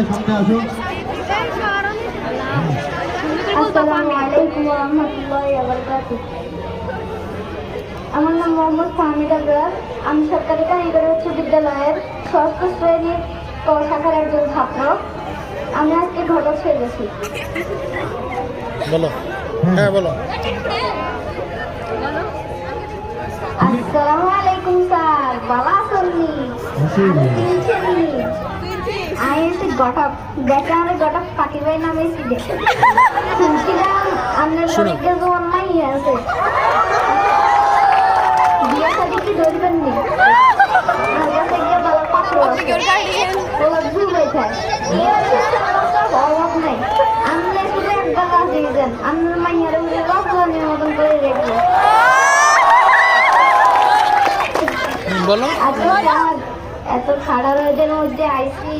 সামনে আসুন। আসসালামু আলাইকুম ওয়া রাহমাতুল্লাহি ওয়া বারাকাতুহু। আমার নাম মোহাম্মদ ফাহমিদা আবরার। আমি সরকারি কারিগরি উচ্চ বিদ্যালয়ের ষষ্ঠ শ্রেণীর ক শাখার একজন ছাত্র। আমি আজকে ঘটক সেজেছি। বলো। হ্যাঁ বলো। আসসালামু আলাইকুম স্যার, ভালো আছেন নি? আমি হচ্ছে ঘটক, দেখে আমার ঘটক পাখি ভাই নামে শুনছিলাম আপনার বাড়িতে তোমার মাই আছে, বিয়ে সাথে কি ধরবেন নি? আমার কাছে গিয়ে ভালো পাত্র আছে, ওরা ঘুরে যায়, অভাব নাই। আপনি শুধু একবার রাজি দেন, আপনার মাইয়ার রসগোল্লার মতন করে রেখে বলো। আজকে এত খারাপ রোদের মধ্যে আইসি